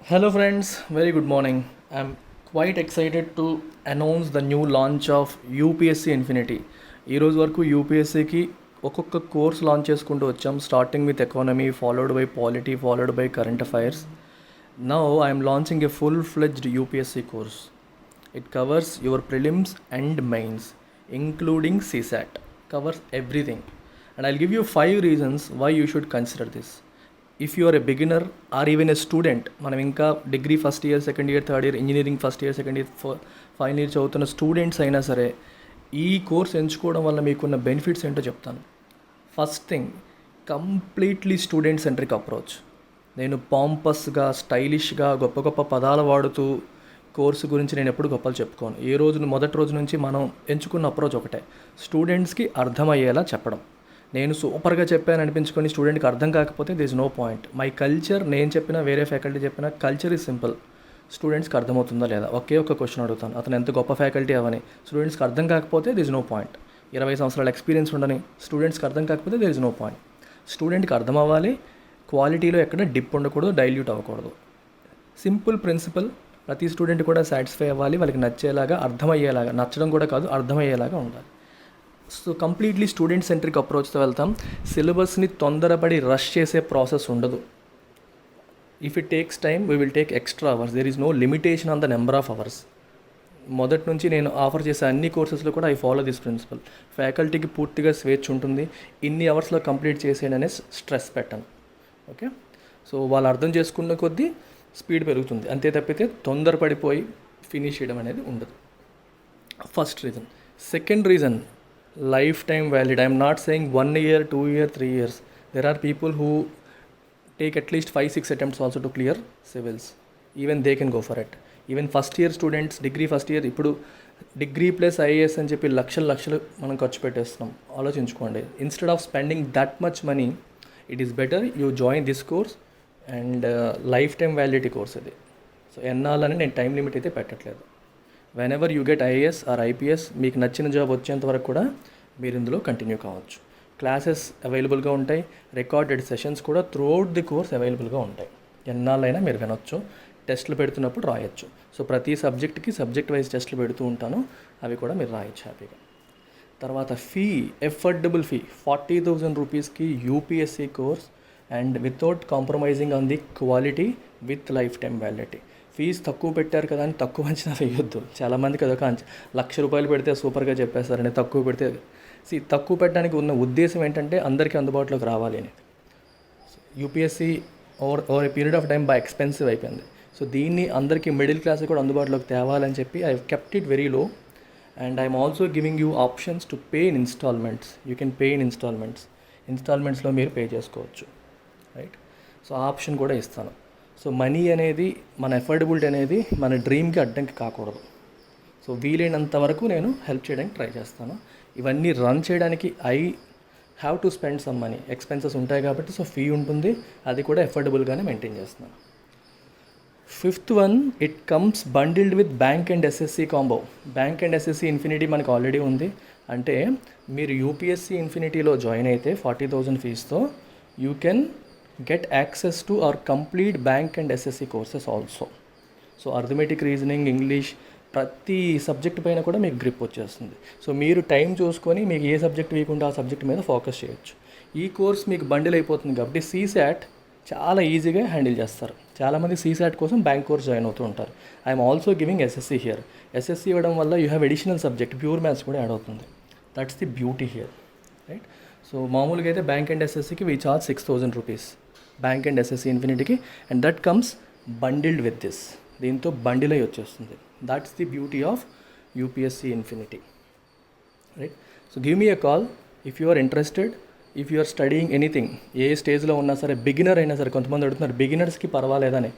Hello, friends. Very good morning. I'm quite excited to announce the new launch of UPSC Infinity. ఈ రోజు వరకు యూపీఎస్సీకి ఒక్కొక్క course launch చేసుకుంటూ వచ్చాం, starting with economy, followed by polity, followed by current affairs. Now I'm launching a full fledged UPSC course. It covers your prelims and mains, including CSAT. Covers everything. And I'll give you 5 reasons why you should consider this. If you are a beginner or even a student, మనం ఇంకా degree first year, second year, third year, engineering first year, second year, final year చదువుతున్న students అయినా సరే ఈ course ఎంచుకోవడం వల్ల మీకున్న benefits ఏంటో చెప్తాను. First thing, completely student centric approach. నేను పాంపస్గా, స్టైలిష్గా, గొప్ప గొప్ప పదాలు వాడుతూ కోర్సు గురించి నేను ఎప్పుడు గొప్పలు చెప్పుకోను. మొదటి రోజు నుంచి మనం ఎంచుకున్న అప్రోచ్ ఒకటే, స్టూడెంట్స్కి అర్థమయ్యేలా చెప్పడం. నేను సూపర్గా చెప్పాను అనిపించుకొని స్టూడెంట్కి అర్థం కాకపోతే this no point. My culture, నేను చెప్పినా వేరే ఫ్యాకల్టీ చెప్పినా, కల్చర్ ఈజ్ సింపుల్. స్టూడెంట్స్కి అర్థమవుతుందా లేదా ఒకే ఒక క్వశ్చన్ అడుగుతాను, అతను ఎంత గొప్ప ఫ్యాకల్టీ అవని. స్టూడెంట్స్కి అర్థం కాకపోతే దిస్ నో పాయింట్. 20 సంవత్సరాల ఎక్స్పీరియన్స్ ఉండని స్టూడెంట్స్కి అర్థం కాకపోతే దిర్ ఇస్ నో పాయింట్. స్టూడెంట్కి అర్థం అవ్వాలి, క్వాలిటీలో ఎక్కడ డిప్ ఉండకూడదు, డైల్యూట్ అవ్వకూడదు. Simple principle. ప్రతి స్టూడెంట్ కూడా సాటిస్ఫై అవ్వాలి, వాళ్ళకి నచ్చేలాగా, అర్థమయ్యేలాగా, నచ్చడం కూడా కాదు, అర్థమయ్యేలాగా ఉండాలి. సో కంప్లీట్లీ స్టూడెంట్ సెంట్రిక్ అప్రోచ్తో వెళ్తాం. సిలబస్ని తొందరపడి రష్ చేసే ప్రాసెస్ ఉండదు. If it takes time we will take extra hours. There is no limitation on the number of hours. మొదటి నుంచి నేను ఆఫర్ చేసే అన్ని కోర్సెస్లో కూడా ఐ ఫాలో దిస్ ప్రిన్సిపల్. ఫ్యాకల్టీకి పూర్తిగా స్వేచ్ఛ ఉంటుంది, ఇన్ని అవర్స్లో కంప్లీట్ చేసేయడనే స్ట్రెస్ పెట్టను. ఓకే, సో వాళ్ళు అర్థం చేసుకున్న కొద్దీ స్పీడ్ పెరుగుతుంది, అంతే తప్పితే తొందరపడిపోయి ఫినిష్ చేయడం అనేది ఉండదు. First reason. Second reason, lifetime valid. I am not saying 1 year, 2 year, 3 years. There are people who take at least 5-6 attempts also to clear civils. Even they can go for it. Even first year students, degree first year, ఇప్పుడు degree plus IAS అని చెప్పి లక్షలు మనం ఖర్చు పెట్టేస్తున్నాం. ఆలోచించుకోండి. Instead of spending that much money, it is better you join this course and life time validity course ఇది. So ఎన్నాలని నేను time limit అయితే పెట్టట్లేదు. When ever you get IAS are IPS, మీకు నచ్చిన జాబ్ వచ్చేంత వరకు కూడా మీరు ఇందులో కంటిన్యూ కావచ్చు. క్లాసెస్ అవైలబుల్గా ఉంటాయి, రికార్డెడ్ సెషన్స్ కూడా త్రూ అవుట్ ది కోర్స్ అవైలబుల్గా ఉంటాయి. ఎన్నాళ్ళైనా మీరు వినొచ్చు, టెస్ట్లు పెడుతున్నప్పుడు రాయొచ్చు. సో ప్రతి సబ్జెక్ట్కి సబ్జెక్ట్ వైజ్ టెస్ట్లు పెడుతూ ఉంటాను, అవి కూడా మీరు రాయొచ్చు హ్యాపీగా. తర్వాత ఫీ, ఎఫర్డబుల్ ఫీ 40,000 రూపీస్కి UPSC course and without compromising on the quality with lifetime validity. Fees తక్కువ పెట్టారు కదా అని తక్కువ అంచనా వేయొద్దు. చాలామందికి అదొక ₹1,00,000 పెడితే సూపర్గా చెప్పేస్తారని, తక్కువ పెడితే తక్కువ పెట్టడానికి ఉన్న ఉద్దేశం ఏంటంటే అందరికీ అందుబాటులోకి రావాలి అనేది. UPSC over a period of time బాగా ఎక్స్పెన్సివ్ అయిపోయింది. సో దీన్ని అందరికీ మిడిల్ క్లాస్ కూడా అందుబాటులోకి తేవాలని చెప్పి I kept it very low. And I'm also giving you options to pay in instalments. You can pay in ఇన్స్టాల్మెంట్స్లో మీరు పే చేసుకోవచ్చు, రైట్? సో ఆ ఆప్షన్ కూడా ఇస్తాను. సో మనీ అనేది, మన ఎఫర్డబిలిటీ అనేది మన డ్రీమ్కి అడ్డంకి కాకూడదు. సో వీలైనంత వరకు నేను హెల్ప్ చేయడానికి ట్రై చేస్తాను. ఇవన్నీ రన్ చేయడానికి I have to spend some money, expenses ఉంటాయి కాబట్టి. సో ఫీ ఉంటుంది, అది కూడా ఎఫర్డబుల్గానే మెయింటైన్ చేస్తున్నాను. Fifth one, it comes bundled with bank and SSC combo. Bank and SSC infinity మనకు ఆల్రెడీ ఉంది. అంటే మీరు యూపీఎస్సీ ఇన్ఫినిటీలో జాయిన్ అయితే 40,000 ఫీజుతో you can get access to our complete bank and SSC courses also. So arithmetic, reasoning, English, ప్రతి subject పైన కూడా మీకు గ్రిప్ వచ్చేస్తుంది. సో మీరు టైం చూసుకొని మీకు ఏ సబ్జెక్ట్ వీకుంటే ఆ సబ్జెక్ట్ మీద ఫోకస్ చేయొచ్చు. ఈ కోర్స్ మీకు బండిల్ అయిపోతుంది కాబట్టి CSAT చాలా ఈజీగా హ్యాండిల్ చేస్తారు. చాలామంది CSAT కోసం బ్యాంక్ కోర్స్ జాయిన్ అవుతూ ఉంటారు. I'm also giving SSC here. SSC ఇవ్వడం వల్ల you have additional subject, pure maths కూడా యాడ్ అవుతుంది. That's the beauty here, right? So మామూలుగా అయితే బ్యాంక్ అండ్ SSCకి we charge 6,000 rupees, bank and SSC ఇన్ఫినిటీకి. And that comes bundled with this. దీంతో bundle అయి వచ్చేస్తుంది. That's the beauty of UPSC infinity, right? So give me a call if you are interested, if you are studying anything. ఏ స్టేజ్లో ఉన్నా సరే, beginner అయినా సరే. కొంతమంది అడుగుతున్నారు బిగినర్స్కి పర్వాలేదని.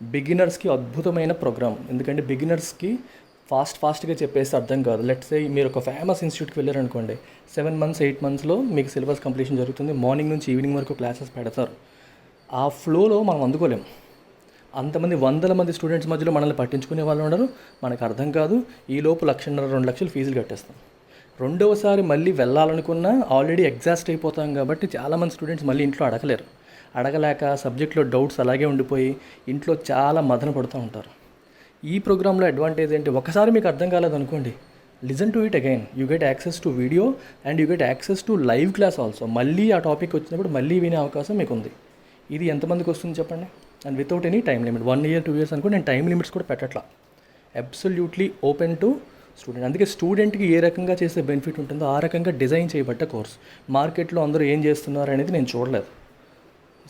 బిగినర్స్కి అద్భుతమైన ప్రోగ్రామ్. ఎందుకంటే బిగినర్స్కి ఫాస్ట్గా చెప్పేసి అర్థం కాదు. లెట్స్ సే మీరు ఒక ఫేమస్ ఇన్స్టిట్యూట్కి వెళ్ళారనుకోండి, 7 months 8 monthsలో మీకు సిలబస్ కంప్లీషన్ జరుగుతుంది. మార్నింగ్ నుంచి ఈవినింగ్ వరకు క్లాసెస్ పెడతారు. ఆ ఫ్లోలో మనం అందుకోలేం. అంతమంది వందల మంది స్టూడెంట్స్ మధ్యలో మనల్ని పట్టించుకునే వాళ్ళు ఉండరు, మనకు అర్థం కాదు. ఈలోపు 1,50,000 2 లక్షలు ఫీజులు కట్టేస్తాం. రెండవసారి మళ్ళీ వెళ్ళాలనుకున్నా ఆల్రెడీ ఎగ్జాస్ట్ అయిపోతాం కాబట్టి చాలామంది స్టూడెంట్స్ మళ్ళీ ఇంట్లో అడగలేరు. అడగలేక సబ్జెక్ట్లో డౌట్స్ అలాగే ఉండిపోయి ఇంట్లో చాలా మదన పడుతూ ఉంటారు. ఈ ప్రోగ్రాంలో అడ్వాంటేజ్ ఏంటి, ఒకసారి మీకు అర్థం కాలేదనుకోండి, listen to it again, you get access to video and you get access to live class also. మళ్ళీ ఆ టాపిక్ వచ్చినప్పుడు మళ్ళీ వినే అవకాశం మీకు ఉంది. ఇది ఎంతమందికి వస్తుంది చెప్పండి? And without any time limit, 1 year 2 years అనుకో, నేను టైం లిమిట్స్ కూడా పెట్టట్లా, అబ్సల్యూట్లీ ఓపెన్ టు స్టూడెంట్. అందుకే స్టూడెంట్కి ఏ రకంగా చేసే బెనిఫిట్ ఉంటుందో ఆ రకంగా డిజైన్ చేయబట్ట కోర్స్. మార్కెట్లో అందరూ ఏం చేస్తున్నారు అనేది నేను చూడలేదు,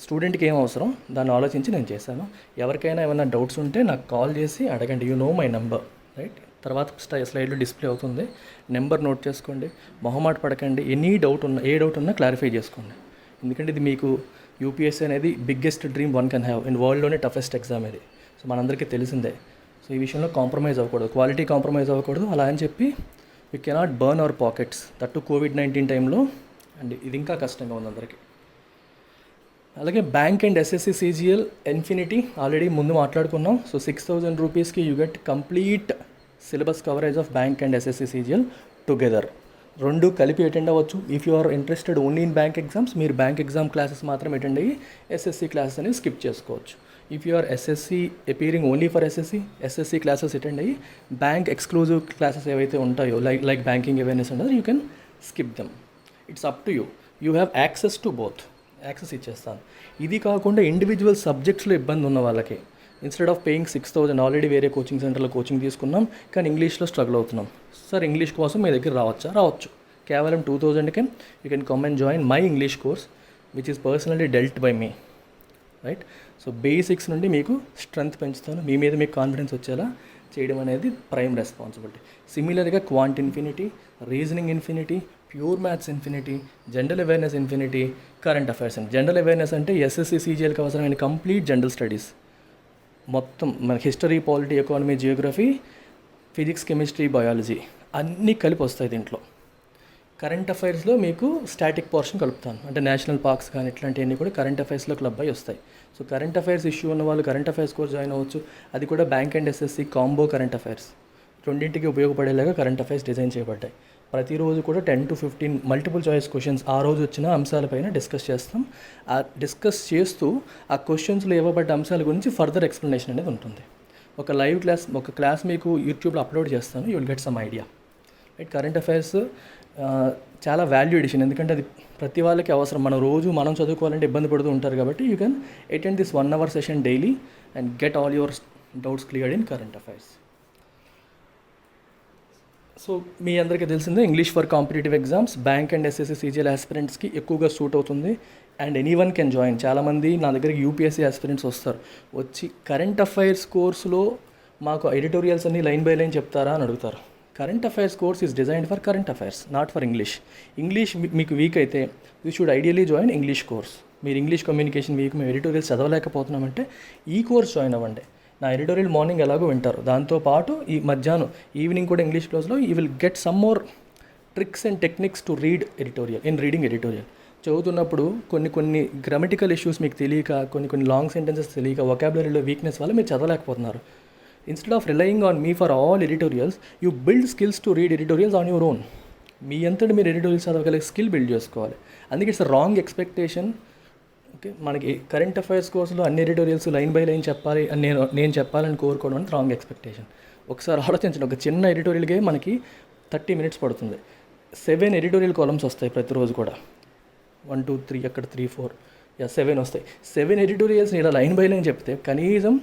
స్టూడెంట్కి ఏం అవసరం దాన్ని ఆలోచించి నేను చేశాను. ఎవరికైనా ఏమైనా డౌట్స్ ఉంటే నాకు కాల్ చేసి అడగండి, you know my number, right? తర్వాత స్లైడ్లో డిస్ప్లే అవుతుంది, నెంబర్ నోట్ చేసుకోండి, మొహమాట పడకండి. ఏ డౌట్ ఉన్నా క్లారిఫై చేసుకోండి. ఎందుకంటే ఇది మీకు యూపీఎస్సీ అనేది biggest dream one can have in వరల్డ్లోనే టఫెస్ట్ ఎగ్జామ్ ఇది. సో మనందరికీ తెలిసిందే. సో ఈ విషయంలో కాంప్రమైజ్ అవ్వకూడదు, క్వాలిటీ కాంప్రమైజ్ అవ్వకూడదు. అలా అని చెప్పి we cannot burn our pockets, that COVID-19 టైంలో. అండ్ ఇది ఇంకా కష్టంగా ఉంది అందరికీ. అలాగే bank and SSC CGL infinity already ముందు మాట్లాడుకున్నాం. సో 6,000 రూపీస్కి you get complete syllabus coverage of bank and SSC CGL together. రెండు కలిపి అటెండ్ అవ్వచ్చు. If you are interested only in bank exams, మీరు బ్యాంక్ ఎగ్జామ్ క్లాసెస్ మాత్రం అటెండ్ అయ్యి SSC classes అనేవి స్కిప్ చేసుకోవచ్చు. If you are SSC appearing only for SSC classes attend అయ్యి bank exclusive classes ఏవైతే ఉంటాయో లైక్ బ్యాంకింగ్ అవేర్నెస్ ఉంటుంది, you can skip them. It's up to you. You have access to both. Access ఇచ్చేస్తాను. ఇది కాకుండా individual సబ్జెక్ట్స్లో ఇబ్బంది ఉన్న వాళ్ళకి ఇన్స్టెడ్ ఆఫ్ పేయింగ్ 6,000 ఆల్రెడీ వేరే కోచింగ్ సెంటర్లో కోచింగ్ తీసుకున్నాం, కానీ ఇంగ్లీష్లో స్ట్రగుల్ అవుతున్నాం. సార్ ఇంగ్లీష్ కోసం మీ దగ్గర రావచ్చు. కేవలం 2,000కే you can come and join my English course which is personally dealt by me, right? So basics నుండి మీకు స్ట్రెంగ్త్ పెంచుతాను, మీ మీద మీకు కాన్ఫిడెన్స్ వచ్చేలా చేయడం అనేది ప్రైమ్ రెస్పాన్సిబిలిటీ. సిమిలర్గా quant infinity, reasoning infinity, pure maths infinity, general awareness infinity, current affairs. General awareness అంటే ఎస్ఎస్సి CGLకి అవసరమైన కంప్లీట్ జనరల్ స్టడీస్ మొత్తం, మన history, polity, economy, Geography, physics, chemistry, biology అన్నీ కలిపి వస్తాయి దీంట్లో. కరెంట్ అఫైర్స్లో మీకు స్టాటిక్ పోర్షన్ కలుపుతాను, అంటే నేషనల్ పార్క్స్ కానీ ఇట్లాంటివన్నీ కూడా కరెంట్ అఫైర్స్లో క్లబ్ అయ్యి వస్తాయి. సో కరెంట్ అఫైర్స్ ఇష్యూ ఉన్న వాళ్ళు కరెంట్ అఫైర్స్ కోర్స్ జాయిన్ అవ్వచ్చు. అది కూడా bank and SSC combo current affairs, రెండింటికి ఉపయోగపడేలాగా కరెంట్ అఫైర్స్ డిజైన్ చేయబడ్డాయి. ప్రతిరోజు కూడా 10 to 15 మల్టిపుల్ చాయిస్ క్వశ్చన్స్ ఆ రోజు వచ్చిన అంశాలపైన డిస్కస్ చేస్తాం. ఆ డిస్కస్ చేస్తూ ఆ క్వశ్చన్స్లో ఇవ్వబడ్డ అంశాల గురించి ఫర్దర్ ఎక్స్ప్లెనేషన్ అనేది ఉంటుంది. ఒక లైవ్ క్లాస్, ఒక క్లాస్ మీకు యూట్యూబ్లో అప్లోడ్ చేస్తాను, you will get some idea, right? Current affairs చాలా వాల్యూ ఎడిషన్, ఎందుకంటే అది ప్రతి వాళ్ళకి అవసరం. మనం చదువుకోవాలంటే ఇబ్బంది పడుతూ ఉంటారు కాబట్టి you can attend this 1 hour session daily and get all your doubts cleared in current affairs. So మీ అందరికీ తెలిసిందే, English for competitive exams bank and SSC CGL ఆస్పిరెంట్స్కి ఎక్కువగా సూట్ అవుతుంది. And anyone can join. చాలామంది నా దగ్గరికి యూపీఎస్సీ ఆస్పిరెంట్స్ వస్తారు, వచ్చి కరెంట్ అఫైర్స్ కోర్సులో మాకు ఎడిటోరియల్స్ అన్ని లైన్ బై లైన్ చెప్తారా అని అడుగుతారు. Current affairs course is designed for current affairs, not for English మీకు వీక్ అయితే you should ideally join English course. మీరు ఇంగ్లీష్ కమ్యూనికేషన్ వీక్, మేము ఎడిటోరియల్స్ చదవలేకపోతున్నామంటే ఈ కోర్స్ జాయిన్ అవ్వండి. నా ఎడిటోరియల్ మార్నింగ్ ఎలాగో వింటారు, దాంతోపాటు ఈ మధ్యాహ్నం ఈవినింగ్ కూడా ఇంగ్లీష్ క్లాస్లో you will get some more tricks and techniques to reading editorial. చదువుతున్నప్పుడు కొన్ని గ్రామటికల్ ఇష్యూస్ మీకు తెలియక, కొన్ని లాంగ్ సెంటెన్సెస్ తెలియక, వొకాబులరీలో వీక్నెస్ వల్ల మీరు చదవలేకపోతున్నారు. Instead of relying on me for all editorials, you build skills to read editorials on your own. మీ అంతటి మీరు ఎడిటోరియల్స్ చదవగలిగే స్కిల్ బిల్డ్ చేసుకోవాలి. అందుకే ఇట్స్ రాంగ్ ఎక్స్పెక్టేషన్. ఓకే, మనకి కరెంట్ అఫైర్స్ కోర్సులో అన్ని ఎడిటోరియల్స్ లైన్ బై లైన్ చెప్పాలి అని నేను చెప్పాలని కోరుకోవడం అనేది రాంగ్ ఎక్స్పెక్టేషన్. ఒకసారి ఆలోచించండి, ఒక చిన్న ఎడిటోరియల్గా మనకి 30 minutes పడుతుంది. 7 editorial columns వస్తాయి ప్రతిరోజు కూడా. 1 2 3 అక్కడ 3 4 7 వస్తాయి. 7 editorials ఇలా లైన్ బై లైన్ చెప్తే కనీసం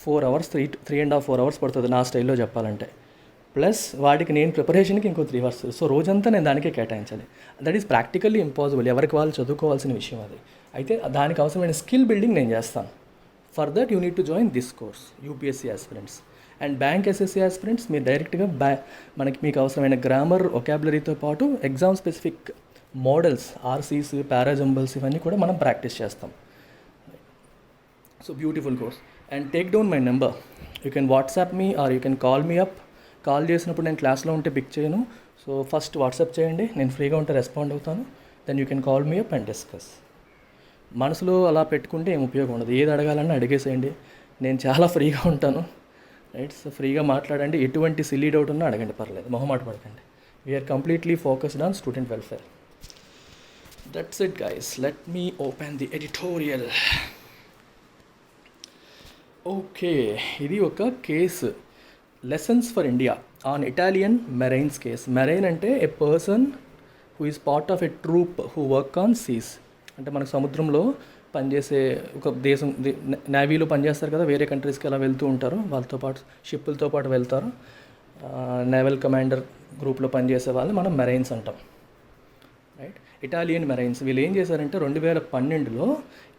4 hours 3.5-4 hours పడుతుంది నా స్టైల్లో చెప్పాలంటే. ప్లస్ వాటికి నేను ప్రిపరేషన్కి ఇంకో 3 hours. సో రోజంతా నేను దానికే కేటాయించాలి. That is practically impossible. ఎవరికి వాళ్ళు చదువుకోవాల్సిన విషయం అది. అయితే దానికి అవసరమైన స్కిల్ బిల్డింగ్ నేను చేస్తాను. For that you need to join this course, UPSC aspirants. And bank SSC aspirants మీరు డైరెక్ట్గా మీకు అవసరమైన గ్రామర్, ఒకాబులరీతో పాటు exam specific models, RCs, parajumbles ఇవన్నీ కూడా మనం ప్రాక్టీస్ చేస్తాం. So beautiful course. And take down my number. You can WhatsApp me or you can call me up. Call చేసినప్పుడు నేను క్లాస్లో ఉంటే పిక్ చేయను. సో ఫస్ట్ వాట్సాప్ చేయండి, నేను ఫ్రీగా ఉంటే రెస్పాండ్ అవుతాను. Then you can call me up and discuss. మనసులో అలా పెట్టుకుంటే ఏం ఉపయోగం ఉండదు. ఏది అడగాలన్నా అడిగేసేయండి, నేను చాలా ఫ్రీగా ఉంటాను. రైట్, సో ఫ్రీగా మాట్లాడండి. ఎటువంటి సిల్లీ డౌట్ ఉన్నా అడగండి, పర్లేదు, మొహమాట పడకండి. We're completely focused on student welfare. That's it, guys. Let me open the editorial. Okay, ఇది ఒక case, lessons for India on Italian marines case. Marine అంటే a person who is part of a troop who work on seas. అంటే మనకు సముద్రంలో పనిచేసే ఒక దేశం, నేవీలో పనిచేస్తారు కదా, వేరే కంట్రీస్కి అలా వెళ్తూ ఉంటారు, వాళ్ళతో పాటు షిప్పులతో పాటు వెళ్తారు. నేవల్ కమాండర్ గ్రూప్లో పనిచేసే వాళ్ళని మనం మెరైన్స్ అంటాం, రైట్? ఇటాలియన్ మెరైన్స్ వీళ్ళు ఏం చేశారంటే 2012లో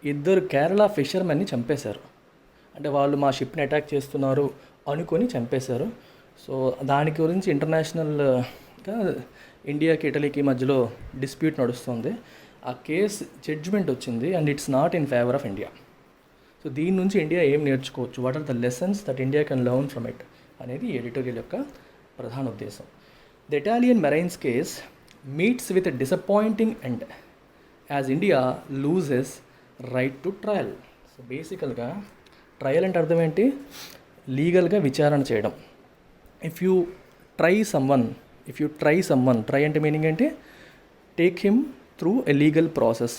2 కేరళ ఫిషర్మెన్ని చంపేశారు. అంటే వాళ్ళు మా షిప్ని అటాక్ చేస్తున్నారు అనుకొని చంపేశారు. సో దాని గురించి ఇంటర్నేషనల్గా ఇండియాకి ఇటలీకి మధ్యలో డిస్ప్యూట్ నడుస్తుంది. ఆ కేసు జడ్జ్మెంట్ వచ్చింది and it's not in favour of India. So దీని నుంచి ఇండియా ఏం నేర్చుకోవచ్చు, what are the lessons that India can learn from it అనేది ఎడిటోరియల్ యొక్క ప్రధాన ఉద్దేశం. The Italian marines case meets with a disappointing end as India loses right to trial. So బేసికల్గా trial అంటే అర్థం ఏంటి? లీగల్గా విచారణ చేయడం. If you try someone, try అంటే మీనింగ్ ఏంటి? Take him through a legal process.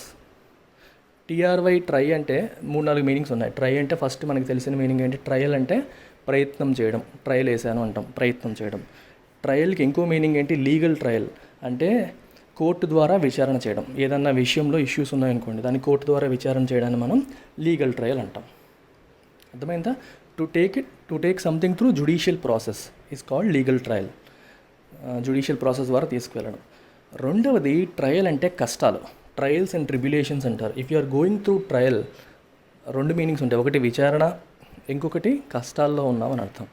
TRY try అంటే 3-4 మీనింగ్స్ ఉన్నాయి. ట్రై అంటే ఫస్ట్ మనకి తెలిసిన మీనింగ్ ఏంటి? ట్రయల్ అంటే ప్రయత్నం చేయడం, ట్రయల్ వేసాను అంటాం, ప్రయత్నం చేయడం. ట్రయల్కి ఇంకో మీనింగ్ ఏంటి? లీగల్ ట్రయల్ అంటే కోర్టు ద్వారా విచారణ చేయడం. ఏదన్నా విషయంలో ఇష్యూస్ ఉన్నాయనుకోండి, దాన్ని కోర్టు ద్వారా విచారణ చేయడాన్ని మనం లీగల్ ట్రయల్ అంటాం. అర్థమైందా? To take something through judicial process is called legal trial. Judicial process ద్వారా తీసుకువెళ్ళడం. రెండవది ట్రయల్ అంటే కష్టాలు, ట్రయల్స్ అండ్ ట్రిబ్యులేషన్స్ అంటారు. If you are going through trial 2 meanings ఉంటాయి. ఒకటి విచారణ, ఇంకొకటి కష్టాల్లో ఉన్నామని అర్థం.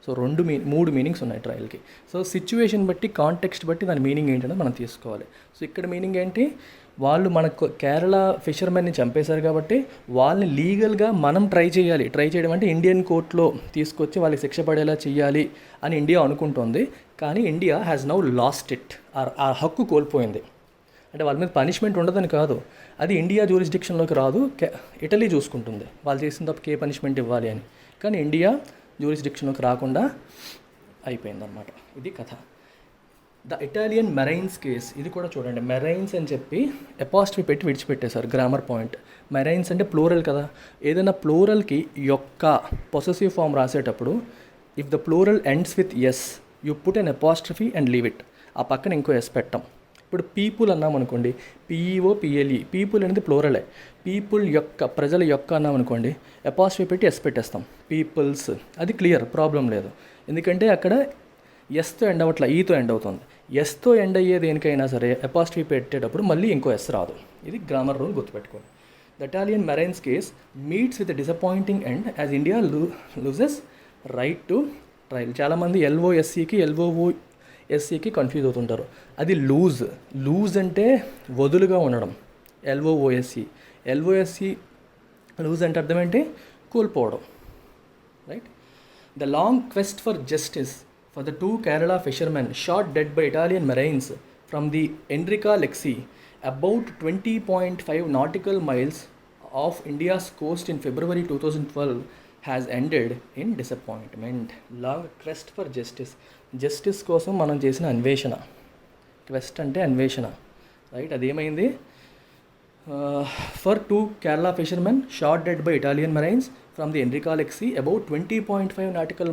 సో 3 మీనింగ్స్ ఉన్నాయి ట్రయల్కి. సో సిచ్యువేషన్ బట్టి, కాంటెక్స్ట్ బట్టి దాని మీనింగ్ ఏంటంటే మనం తీసుకోవాలి. సో ఇక్కడ మీనింగ్ ఏంటి? వాళ్ళు మనకు కేరళ ఫిషర్మెన్ని చంపేశారు కాబట్టి వాళ్ళని లీగల్గా మనం ట్రై చేయాలి. ట్రై చేయడం అంటే ఇండియన్ కోర్టులో తీసుకొచ్చి వాళ్ళకి శిక్ష పడేలా చేయాలి అని ఇండియా అనుకుంటోంది. కానీ India has now lost it. ఆ హక్కు కోల్పోయింది. అంటే వాళ్ళ మీద పనిష్మెంట్ ఉండదని కాదు, అది ఇండియా జ్యూరిస్డిక్షన్లోకి రాదు, ఇటలీ చూసుకుంటుంది వాళ్ళు చేసిన తప్పుకి ఏ పనిష్మెంట్ ఇవ్వాలి అని. కానీ ఇండియా జ్యూరిస్డిక్షన్లోకి రాకుండా అయిపోయిందన్నమాట. ఇది కథ. ద ఇటాలియన్ మెరైన్స్ కేస్, ఇది కూడా చూడండి. మెరైన్స్ అని చెప్పి అపాస్ట్రఫీ పెట్టి విడిచిపెట్టేశారు, గ్రామర్ పాయింట్. మెరైన్స్ అంటే ప్లూరల్ కదా, ఏదైనా ప్లూరల్కి యొక్క పొసెసివ్ ఫామ్ రాసేటప్పుడు if the plural ends with S you put an apostrophe and leave it. ఆ పక్కన ఇంకో ఎస్ పెట్టాం. ఇప్పుడు పీపుల్ అన్నాం అనుకోండి, పిఈఓ పిఎల్ఈ, పీపుల్ అనేది ప్లూరలే. పీపుల్ యొక్క, ప్రజల యొక్క అన్నాం అనుకోండి, అపాస్ట్రఫీ పెట్టి ఎస్ పెట్టేస్తాం, పీపుల్స్. అది క్లియర్, ప్రాబ్లం లేదు. ఎందుకంటే అక్కడ ఎస్తో ఎండ్ అవ్వట్లా, ఈతో ఎండ్ అవుతుంది. ఎస్తో ఎండ్ అయ్యే దేనికైనా సరే అపాస్ట్రఫీ పెట్టేటప్పుడు మళ్ళీ ఇంకో ఎస్ రాదు. ఇది గ్రామర్ రూల్, గుర్తుపెట్టుకోండి. The Italian marines case meets with disappointing end as India loses right to trial. చాలామంది ఎల్ఓఎస్సికి కన్ఫ్యూజ్ అవుతుంటారు. అది లూజ్ అంటే వదులుగా ఉండడం, ఎల్ఓఎస్సి లూజ్ అంటే అర్థం ఏంటి? కోల్పోవడం, right? The long quest for justice for the 2 Kerala fishermen shot dead by Italian marines from the Enrica Lexi, about 20.5 nautical miles off India's coast in February 2012, has ended in disappointment. Long quest for justice కోసం మనం చేసిన అన్వేషణ. Quest అంటే అన్వేషణ, right? అదేమైంది? For 2 Kerala fishermen shot dead by Italian marines from the Enrica Lexi, about 20.5 nautical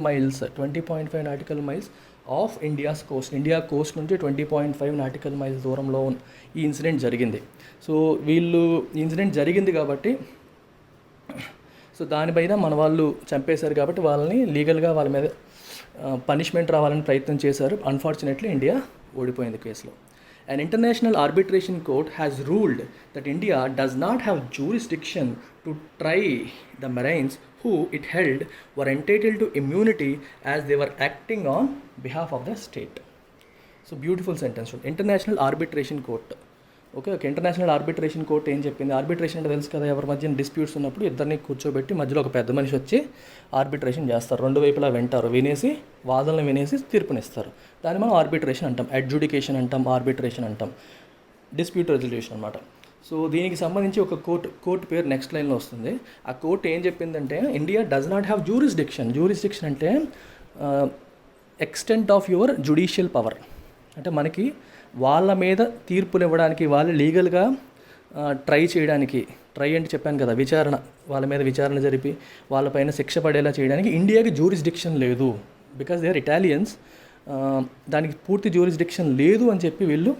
miles of India's Coast. India Coast నుంచి 20.5 nautical miles దూరంలో ఈ incident జరిగింది. సో వీళ్ళు ఇన్సిడెంట్ జరిగింది కాబట్టి, సో దానిపైన మన వాళ్ళు చంపేశారు కాబట్టి వాళ్ళని లీగల్గా వాళ్ళ మీద పనిష్మెంట్ రావాలని ప్రయత్నం చేశారు. అన్ఫార్చునేట్లీ ఇండియా ఓడిపోయింది కేసులో. An international arbitration court has ruled that India does not have jurisdiction to try the Marines who it held were entitled to immunity as they were acting on behalf of the state. So beautiful sentence. International arbitration court. Okay, international arbitration court ఏం చెప్పింది? Arbitration అంటే తెలుసు కదా, ఎవరి మధ్య disputes ఉన్నప్పుడు ఇద్దరిని కూర్చోబెట్టి మధ్యలో ఒక పెద్ద మనిషి వచ్చి ఆర్బిట్రేషన్ చేస్తారు. 2 వైపులా వింటారు, వాదనలు వినేసి తీర్పునిస్తారు. దాన్ని మనం ఆర్బిట్రేషన్ అంటాం, అడ్జుడికేషన్ అంటాం, ఆర్బిట్రేషన్ అంటాం, డిస్ప్యూట్ రెజల్యూషన్ అనమాట. సో దీనికి సంబంధించి ఒక కోర్టు పేరు నెక్స్ట్ లైన్లో వస్తుంది. ఆ కోర్టు ఏం చెప్పిందంటే India does not have jurisdiction అంటే extent of your judicial power. అంటే మనకి వాళ్ళ మీద తీర్పులు ఇవ్వడానికి, వాళ్ళు లీగల్గా ట్రై చేయడానికి, ట్రై అంటే చెప్పాను కదా, విచారణ, వాళ్ళ మీద విచారణ జరిపి వాళ్ళపైన శిక్ష పడేలా చేయడానికి ఇండియాకి జ్యూరిస్డిక్షన్ లేదు. Because they are Italians. దానికి పూర్తి జ్యూరిస్డిక్షన్ లేదు అని చెప్పి వీళ్ళు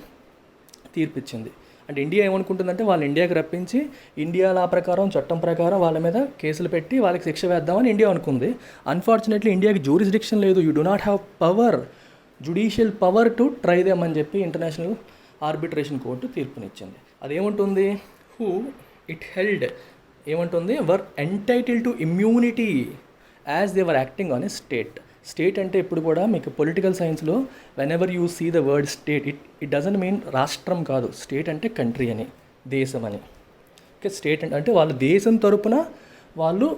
తీర్పిచ్చింది. అంటే ఇండియా ఏమనుకుంటుందంటే వాళ్ళు ఇండియాకి రప్పించి ఇండియా లా ప్రకారం, చట్టం ప్రకారం వాళ్ళ మీద కేసులు పెట్టి వాళ్ళకి శిక్ష వేద్దామని ఇండియా అనుకుంది. అన్ఫార్చునేట్లీ ఇండియాకి జ్యూరిస్డిక్షన్ లేదు. You do not have power, judicial power to try them అని చెప్పి ఇంటర్నేషనల్ ఆర్బిట్రేషన్ కోర్టు తీర్పునిచ్చింది. అదేమంటుంది, హూ ఇట్ హెల్డ్ ఏమంటుంది, were entitle to immunity as they were acting on a state. State అంటే ఇప్పుడు కూడా మీకు పొలిటికల్ సైన్స్లో whenever you see the word state, it doesn't mean రాష్ట్రం కాదు. స్టేట్ అంటే కంట్రీ అని, దేశం అని. ఓకే, స్టేట్ అంటే వాళ్ళ దేశం తరపున వాళ్ళు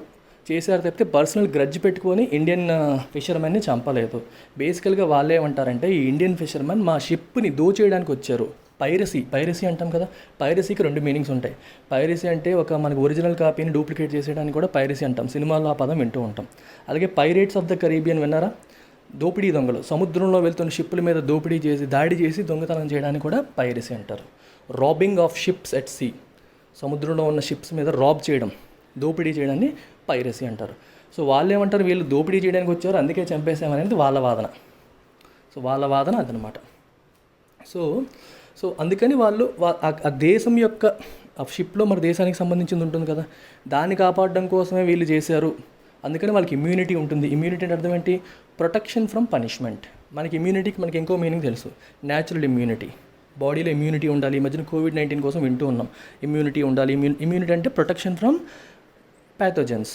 చేశారు తప్పితే పర్సనల్ గ్రడ్జ్ పెట్టుకొని ఇండియన్ ఫిషర్మెన్ని చంపలేదు. బేసికల్గా వాళ్ళు ఏమంటారంటే, ఈ ఇండియన్ ఫిషర్మెన్ మా షిప్ని దోచేయడానికి వచ్చారు. పైరసీ అంటాం కదా. పైరసీకి 2 మీనింగ్స్ ఉంటాయి. పైరసీ అంటే ఒక మనకు ఒరిజినల్ కాపీని డూప్లికేట్ చేసేయడానికి కూడా పైరసీ అంటాం. సినిమాల్లో ఆ పదం వింటూ ఉంటాం. అలాగే పైరేట్స్ ఆఫ్ ద కరీబియన్ విన్నారా? దోపిడీ దొంగలు, సముద్రంలో వెళ్తున్న షిప్పుల మీద దోపిడీ చేసి, దాడి చేసి దొంగతనం చేయడానికి కూడా పైరసీ అంటారు. Robbing of ships at sea, సముద్రంలో ఉన్న షిప్స్ మీద రాబ్ చేయడం, దోపిడీ చేయడాన్ని పైరసీ అంటారు. సో వాళ్ళు ఏమంటారు, వీళ్ళు దోపిడీ చేయడానికి వచ్చారు అందుకే చంపేసామనేది వాళ్ళ వాదన. వాళ్ళ వాదన అదనమాట. సో అందుకని వాళ్ళు ఆ దేశం యొక్క ఆ షిప్లో మన దేశానికి సంబంధించింది ఉంటుంది కదా, దాన్ని కాపాడడం కోసమే వీళ్ళు చేశారు. అందుకని వాళ్ళకి ఇమ్యూనిటీ ఉంటుంది. ఇమ్యూనిటీ అంటే అర్థం ఏంటి? Protection from punishment. మనకి ఇమ్యూనిటీకి మనకి ఇంకో మీనింగ్ తెలుసు, న్యాచురల్ ఇమ్యూనిటీ. బాడీలో ఇమ్యూనిటీ ఉండాలి. ఈ మధ్యన కోవిడ్-19 కోసం వింటూ ఉన్నాం, ఇమ్యూనిటీ ఉండాలి. ఇమ్యూనిటీ అంటే protection from pathogens.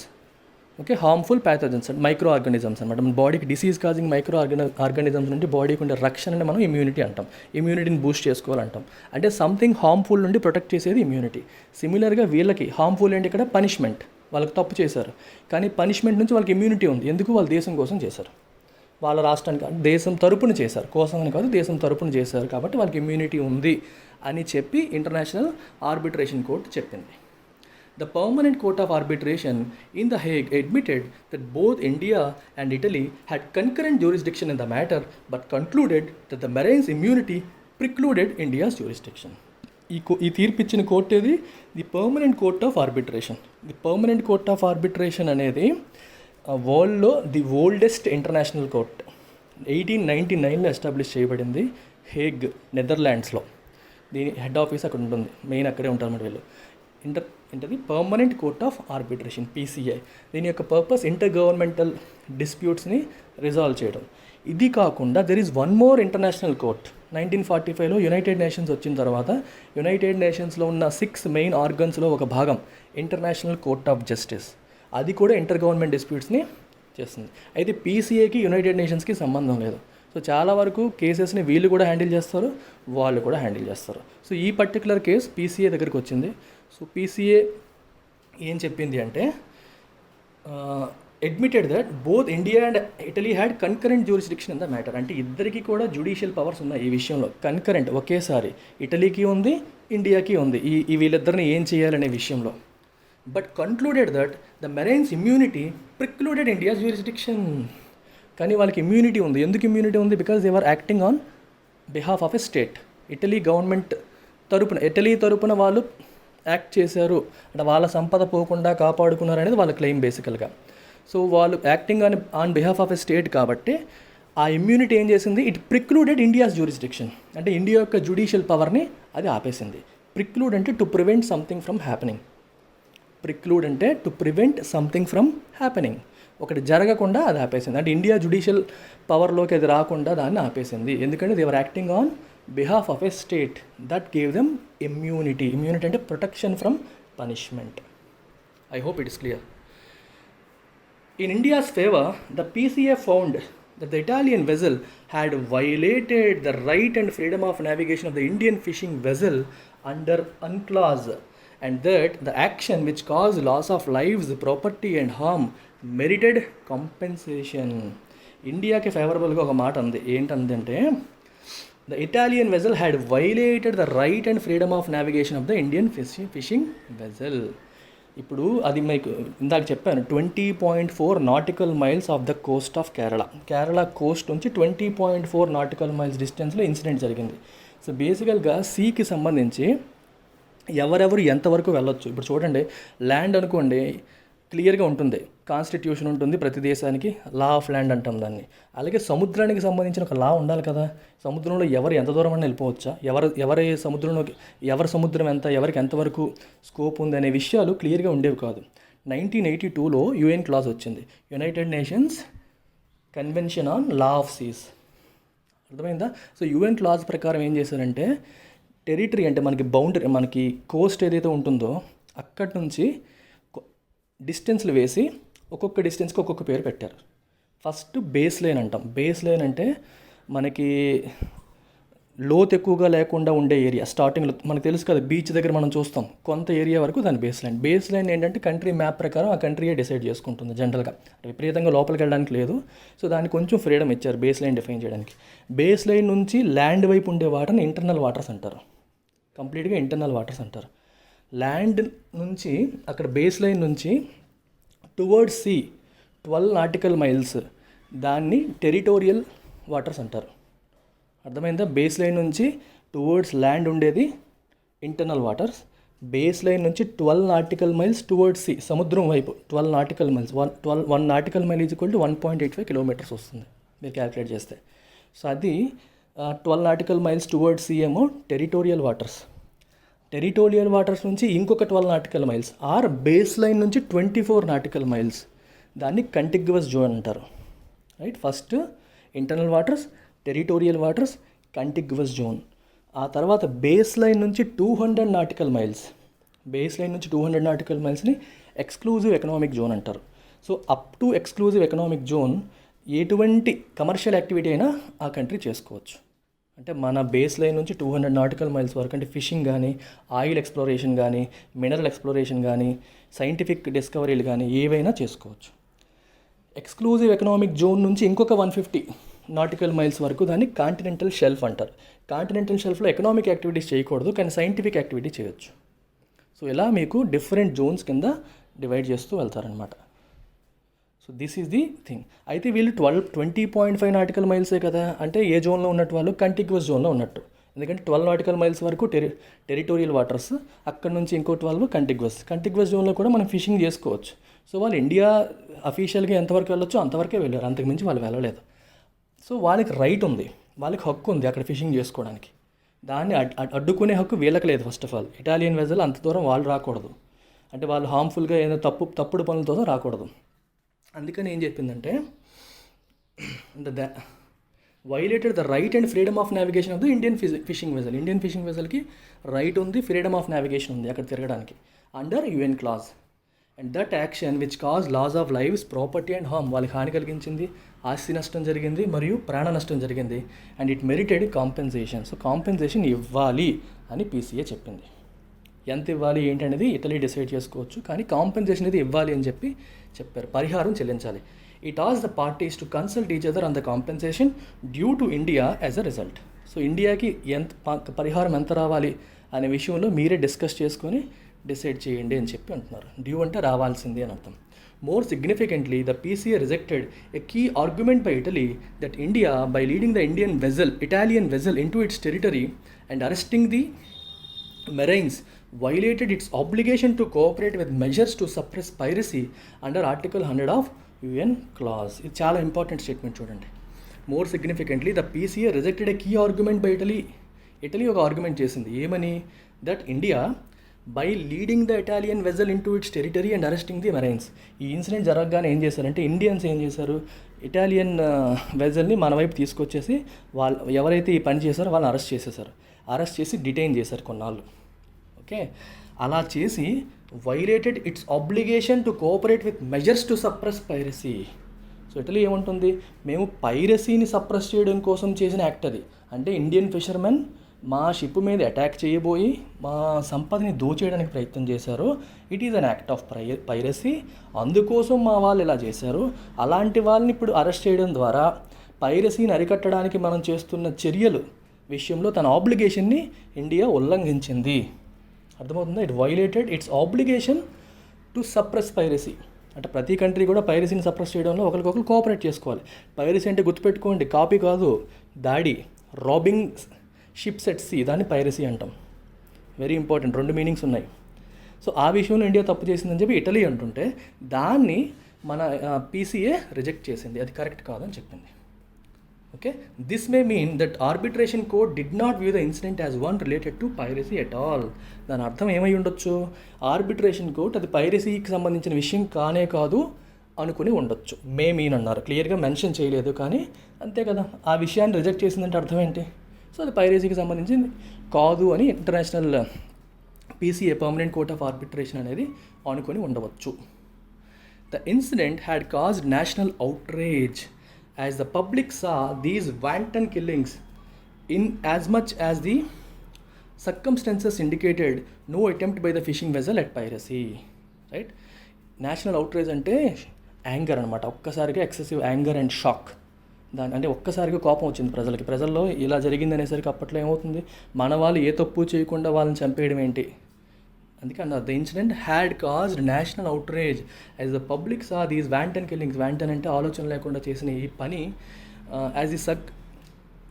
Okay, harmful pathogens అంటే మైక్రో ఆర్గానిజమ్స్ అనమాట. మన బాడీకి డిసీజ్ కాజింగ్ మైక్రో ఆర్గానిజమ్స్ నుండి బాడీకి ఉండే రక్షణని మనం ఇమ్యూనిటీ అంటాం. ఇమ్యూనిటీని బూస్ట్ చేసుకోవాలంటాం. అంటే సంథింగ్ హార్మ్ఫుల్ నుండి ప్రొటెక్ట్ చేసేది ఇమ్యూనిటీ. సిమిలర్గా వీళ్ళకి హార్మ్ఫుల్ ఏంటి ఇక్కడ? పనిష్మెంట్. వాళ్ళకి తప్పు చేశారు కానీ పనిష్మెంట్ నుంచి వాళ్ళకి ఇమ్యూనిటీ ఉంది. ఎందుకు? వాళ్ళు దేశం కోసం చేశారు, వాళ్ళ రాష్ట్రానికి దేశం తరపున చేశారు, కోసం అని కాదు, దేశం తరపున చేశారు. కాబట్టి వాళ్ళకి ఇమ్యూనిటీ ఉంది అని చెప్పి ఇంటర్నేషనల్ ఆర్బిట్రేషన్ కోర్ట్ చెప్పింది. The Permanent Court of Arbitration in The Hague admitted that both India and Italy had concurrent jurisdiction in the matter, but concluded that the Marine's immunity precluded India's jurisdiction. ఈ తీర్పు ఇచ్చిన court ఏది? The permanent court of arbitration. The permanent court of arbitration అనేది వరల్డ్లో the oldest international court. 1899లో establish చేయబడింది Hague, నెదర్లాండ్స్లో. దీని హెడ్ ఆఫీస్ అక్కడ ఉంటుంది, మెయిన్ అక్కడే ఉంటారు అన్నమాట వీళ్ళు. ఏంటది? Permanent court of arbitration, PCI. దీని యొక్క పర్పస్ ఇంటర్ గవర్నమెంటల్ డిస్ప్యూట్స్ని రిజాల్వ్ చేయడం. ఇది కాకుండా there is one more international court. 1945లో యునైటెడ్ నేషన్స్ వచ్చిన తర్వాత యునైటెడ్ నేషన్స్లో ఉన్న 6 మెయిన్ ఆర్గన్స్లో ఒక భాగం ఇంటర్నేషనల్ కోర్ట్ ఆఫ్ జస్టిస్. అది కూడా ఇంటర్ గవర్నమెంట్ డిస్ప్యూట్స్ని చేస్తుంది. అయితే PCIకి యునైటెడ్ నేషన్స్కి సంబంధం లేదు. సో చాలా వరకు కేసెస్ని వీళ్ళు కూడా హ్యాండిల్ చేస్తారు, వాళ్ళు కూడా హ్యాండిల్ చేస్తారు. సో ఈ పర్టికులర్ కేసు PCI దగ్గరికి వచ్చింది. సో PCI ఏం చెప్పింది అంటే, admitted that both India and Italy had concurrent jurisdiction in the matter. అంటే ఇద్దరికి కూడా జ్యుడిషియల్ పవర్స్ ఉన్నాయి ఈ విషయంలో, కన్కరెంట్, ఒకేసారి. ఇటలీకి ఉంది, ఇండియాకి ఉంది, ఈ వీళ్ళిద్దరిని ఏం చేయాలనే విషయంలో. But concluded that the marines immunity precluded India's jurisdiction. కానీ వాళ్ళకి ఇమ్యూనిటీ ఉంది. ఎందుకు ఇమ్యూనిటీ ఉంది? Because they are acting on behalf of a state. Italy government తరపున, ఇటలీ తరపున వాళ్ళు యాక్ట్ చేశారు అంటే వాళ్ళ సంపద పోకుండా కాపాడుకున్నారు అనేది వాళ్ళ క్లెయిమ్ బేసికల్గా. సో వాళ్ళు acting on behalf of a state కాబట్టి ఆ ఇమ్యూనిటీ ఏం చేసింది? It precluded India's jurisdiction. అంటే ఇండియా యొక్క జ్యుడిషియల్ పవర్ని అది ఆపేసింది. ప్రిక్లూడ్ అంటే to prevent something from happening. Preclude అంటే to prevent something from happening, ఒకటి జరగకుండా అది ఆపేసింది. అంటే ఇండియా జ్యుడిషియల్ పవర్లోకి అది రాకుండా దాన్ని ఆపేసింది. ఎందుకంటే they are acting on behalf of a state that gave them immunity. Immunity అంటే protection from punishment. I hope it is clear. In India's favor, the PCA found that the Italian vessel had violated the right and freedom of navigation of the Indian fishing vessel under UNCLOS, and that the action which caused loss of lives, property and harm merited compensation. ఇండియాకి ఫేవరబుల్గా ఒక మాట ఉంది. ఏంటంటే, the Italian vessel had violated the right and freedom of navigation of the Indian fishing vessel. ఇప్పుడు అది మీకు ఇందాక చెప్పాను, 20.4 nautical miles of the Coast of Kerala. Kerala Coast నుంచి 20.4 నాటికల్ మైల్స్ డిస్టెన్స్లో ఇన్సిడెంట్ జరిగింది. సో బేసికల్గా సీకి సంబంధించి ఎవరెవరు ఎంతవరకు వెళ్ళొచ్చు. ఇప్పుడు చూడండి, ల్యాండ్ అనుకోండి క్లియర్గా ఉంటుంది, కాన్స్టిట్యూషన్ ఉంటుంది ప్రతి దేశానికి, లా ఆఫ్ ల్యాండ్ అంటాం దాన్ని. అలాగే సముద్రానికి సంబంధించిన ఒక లా ఉండాలి కదా. సముద్రంలో ఎవరు ఎంత దూరం అన్నా వెళ్ళిపోవచ్చా, ఎవరి సముద్రంలోకి, ఎవరి సముద్రం ఎంత, ఎవరికి ఎంతవరకు స్కోప్ ఉంది అనే విషయాలు క్లియర్గా ఉండేవి కాదు. 1982లో యుఎన్ క్లాజ్ వచ్చింది, United Nations convention on law of seas. అర్థమైందా? సో యుఎన్ క్లాజ్ ప్రకారం ఏం చేశారంటే, టెరిటరీ అంటే మనకి బౌండరీ, మనకి కోస్ట్ ఏదైతే ఉంటుందో అక్కడి నుంచి డిస్టెన్స్లు వేసి ఒక్కొక్క డిస్టెన్స్కి ఒక్కొక్క పేరు పెట్టారు. ఫస్ట్ బేస్ లైన్ అంటాం. బేస్ లైన్ అంటే మనకి లోతు ఎక్కువగా లేకుండా ఉండే ఏరియా. స్టార్టింగ్లో మనకు తెలుసు కదా, బీచ్ దగ్గర మనం చూస్తాం కొంత ఏరియా వరకు దాని బేస్ లైన్. బేస్ లైన్ ఏంటంటే కంట్రీ మ్యాప్ ప్రకారం ఆ కంట్రీయే డిసైడ్ చేసుకుంటుంది జనరల్గా, విపరీతంగా లోపలికి వెళ్ళడానికి లేదు. సో దానికి కొంచెం ఫ్రీడమ్ ఇచ్చారు బేస్ లైన్ డిఫైన్ చేయడానికి. బేస్ లైన్ నుంచి ల్యాండ్ వైపు ఉండే వాటర్ని ఇంటర్నల్ వాటర్స్ అంటారు, కంప్లీట్గా ఇంటర్నల్ వాటర్స్ అంటారు. ల్యాండ్ నుంచి అక్కడ బేస్ లైన్ నుంచి టువర్డ్స్ సీ 12 నాటికల్ మైల్స్, దాన్ని టెరిటోరియల్ వాటర్స్ అంటారు. అర్థమైందా? బేస్ లైన్ నుంచి టువర్డ్స్ ల్యాండ్ ఉండేది ఇంటర్నల్ వాటర్స్. బేస్ లైన్ నుంచి 12 నాటికల్ మైల్స్ టువర్డ్స్ సీ, సముద్రం వైపు 12 nautical miles. 1 nautical mile is equal to 1.85 kilometres వస్తుంది మీరు క్యాలిక్యులేట్ చేస్తే. సో అది 12 నాటికల్ మైల్స్ టువర్డ్స్ సీ ఏమో టెరిటోరియల్ వాటర్స్. టెరిటోరియల్ వాటర్స్ నుంచి ఇంకొక 12 nautical miles or base line నుంచి 24 నాటికల్ మైల్స్, దాన్ని కంటిగ్యువస్ జోన్ అంటారు. Right? First internal waters, territorial waters, contiguous zone. ఆ తర్వాత బేస్ లైన్ నుంచి 200 నాటికల్ మైల్స్, బేస్ లైన్ నుంచి 200 నాటికల్ మైల్స్ని ఎక్స్క్లూజివ్ ఎకనామిక్ జోన్ అంటారు. So up to exclusive economic zone ఎటువంటి commercial activity అయినా ఆ కంట్రీ చేసుకోవచ్చు. అంటే మన బేస్ లైన్ నుంచి 200 నాటికల్ మైల్స్ వరకు అంటే ఫిషింగ్ కానీ, ఆయిల్ ఎక్స్ప్లోరేషన్ కానీ, మినరల్ ఎక్స్ప్లోరేషన్ కానీ, సైంటిఫిక్ డిస్కవరీలు కానీ ఏవైనా చేసుకోవచ్చు. ఎక్స్క్లూజివ్ ఎకనామిక్ జోన్ నుంచి ఇంకొక 150 నాటికల్ మైల్స్ వరకు దాన్ని కాంటినెంటల్ షెల్ఫ్ అంటారు. కాంటినెంటల్ షెల్ఫ్లో ఎకనామిక్ యాక్టివిటీస్ చేయకూడదు, కానీ సైంటిఫిక్ యాక్టివిటీ చేయొచ్చు. సో ఇలా మీకు డిఫరెంట్ జోన్స్ కింద డివైడ్ చేస్తూ వెళ్తారనమాట. So this is the thing. అయితే వీళ్ళు 20.5 నాటికల్ మైల్సే కదా, అంటే ఏ జోన్లో ఉన్నట్టు వాళ్ళు కంటిగ్యువస్ జోన్లో ఉన్నట్టు. ఎందుకంటే 12 నాటికల్ మైల్స్ వరకు టెరిటోరియల్ వాటర్స్, అక్కడ నుంచి ఇంకో 12 కంటిగ్యువస్ జోన్లో కూడా మనం ఫిషింగ్ చేసుకోవచ్చు. సో వాళ్ళు ఇండియా అఫీషియల్గా ఎంతవరకు వెళ్ళొచ్చో అంతవరకే వెళ్ళారు, అంతకుమించి వాళ్ళు వెళ్ళలేదు. సో వాళ్ళకి రైట్ ఉంది, వాళ్ళకి హక్కు ఉంది అక్కడ ఫిషింగ్ చేసుకోవడానికి. దాన్ని అడ్డుకునే హక్కు వీళ్ళకి లేదు. First of all Italian vessel అంత దూరం వాళ్ళు రాకూడదు, అంటే వాళ్ళు హార్మ్ఫుల్గా ఏదైనా తప్పుడు పనులతో రాకూడదు. అందుకని ఏం చెప్పిందంటే, violated the right and freedom of navigation of the Indian fishing vessel. Indian fishing వెజల్కి రైట్ ఉంది, ఫ్రీడమ్ ఆఫ్ నావిగేషన్ ఉంది అక్కడ తిరగడానికి under UN clause. And that action which cause loss of lives, property and harm, వాళ్ళకి హాని కలిగించింది, ఆస్తి నష్టం జరిగింది మరియు ప్రాణ నష్టం జరిగింది. And it merited compensation. So compensation ఇవ్వాలి అని పీసీఏ చెప్పింది. ఎంత ఇవ్వాలి ఏంటనేది ఇటలీ డిసైడ్ చేసుకోవచ్చు, కానీ కాంపెన్సేషన్ అనేది ఇవ్వాలి అని చెప్పారు, పరిహారం చెల్లించాలి. ఇట్ ఆస్ the parties to consult each other on the compensation due to India as a result. So ఇండియాకి పరిహారం ఎంత రావాలి అనే విషయంలో మీరే డిస్కస్ చేసుకొని డిసైడ్ చేయండి అని చెప్పి అంటున్నారు. డ్యూ అంటే రావాల్సింది అని అర్థం. More significantly, the PCA rejected a key argument by Italy that India, by leading the Italian vessel into its territory and arresting the marines, violated its obligation to cooperate with measures to suppress piracy under Article 100 of UN clause. It's చాలా important statement చూడండి. More significantly, the PCA rejected a key argument by Italy. Italy ఒక argument చేసింది ఏమని, that India by leading the Italian vessel in to its territory and arresting the marines. ఈ incident జరగగానే ఏం చేశారంటే Indians ఏం చేశారు, Italian వెజల్ని మన వైపు తీసుకొచ్చేసి వాళ్ళు ఎవరైతే ఈ పని చేశారో వాళ్ళని అరెస్ట్ చేసి డిటైన్ చేశారు కొన్నాళ్ళు. ఓకే, అలా చేసి violated it's obligation to cooperate with measures to suppress piracy. So Italy ఏముంటుంది, మేము పైరసీని సప్రెస్ చేయడం కోసం చేసిన యాక్ట్ అది. అంటే ఇండియన్ ఫిషర్మెన్ మా షిప్ మీద అటాక్ చేయబోయి మా సంపదని దోచేయడానికి ప్రయత్నం చేశారు. It is an act of piracy. అందుకోసం మా వాళ్ళు ఇలా చేశారు. అలాంటి వాళ్ళని ఇప్పుడు అరెస్ట్ చేయడం ద్వారా పైరసీని అరికట్టడానికి మనం చేస్తున్న చర్యలు విషయంలో తన ఆబ్లిగేషన్ని ఇండియా ఉల్లంఘించింది. అర్థమవుతుందా? It violated it's obligation to suppress piracy. అంటే ప్రతి కంట్రీ కూడా పైరసీని సప్రెస్ చేయడంలో ఒకరికొకరు కోఆపరేట్ చేసుకోవాలి. పైరసీ అంటే గుర్తుపెట్టుకోండి, కాపీ కాదు, దాడి, రాబింగ్ షిప్స్ ఎట్ సీ, దాన్ని పైరసీ అంటాం. వెరీ ఇంపార్టెంట్, 2 మీనింగ్స్ ఉన్నాయి. సో ఆ విషయంలో ఇండియా తప్పు చేసిందని చెప్పి ఇటలీ అంటుంటే దాన్ని మన పీసీఏ రిజెక్ట్ చేసింది, అది కరెక్ట్ కాదని చెప్పింది. Okay, this may mean that arbitration court did not view the incident as one related to piracy at all. దాని అర్థం ఏమై ఉండొచ్చు, ఆర్బిట్రేషన్ కోర్ట్ అది పైరసీకి సంబంధించిన విషయం కానే కాదు అనుకుని ఉండొచ్చు. మే మీన్ అన్నారు, క్లియర్గా మెన్షన్ చేయలేదు, కానీ అంతే కదా, ఆ విషయాన్ని రిజెక్ట్ చేసిందంటే అర్థం ఏంటి? సో అది పైరసీకి సంబంధించింది కాదు అని international PCA, permanent court of arbitration అనేది అనుకుని ఉండవచ్చు. The incident had caused national outrage as the public saw these wanton killings in as much as the circumstances indicated no attempt by the fishing vessel at piracy. Right, national outrage అంటే anger అనమాట, ఒక్కసారిగా excessive anger and shock. దాని అంటే ఒక్కసారిగా కోపం వచ్చింది ప్రజల్లో, ఇలా జరిగింది అనేసరికి అప్పట్లో ఏమవుతుంది, మన వాళ్ళు ఏ తప్పు చేయకుండా వాళ్ళని చంపేయడం ఏంటి, అందుకే అన్నారు the incident had caused national outrage as the public saw these wanton killings. Wanton అంటే ఆలోచన లేకుండా చేసిన ఈ పని, as the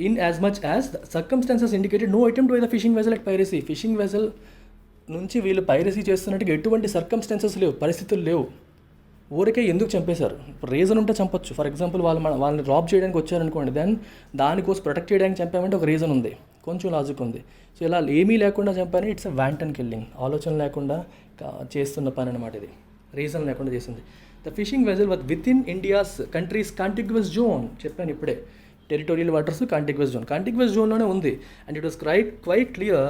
in as much as the circumstances indicated no attempt by the fishing vessel at piracy. Fishing vessel నుంచి వీళ్ళు piracy చేస్తున్నట్టుగా ఎటువంటి సర్కమ్స్టాన్సెస్ లేవు, పరిస్థితులు లేవు. ఊరికే ఎందుకు చంపేశారు, రీజన్ ఉంటే చంపొచ్చు. ఫర్ ఎగ్జాంపుల్ వాళ్ళని రాబ్ చేయడానికి వచ్చారనుకోండి, దెన్ దానికోసం ప్రొటెక్ట్ చేయడానికి చంపామంటే ఒక రీజన్ ఉంది, కొంచెం లాజిక్ ఉంది. సో ఇలా ఏమీ లేకుండా చంపాని, ఇట్స్ అ వ్యాంటన్ కిల్లింగ్, ఆలోచన లేకుండా చేస్తున్న పని అనమాట, ఇది రీజన్ లేకుండా చేసింది. The fishing vessel with in India's countries contiguous zone, చెప్పాను ఇప్పుడే, టెరిటోరియల్ వాటర్స్ కాంటిగ్వస్ జోన్లోనే ఉంది. And it was quite clear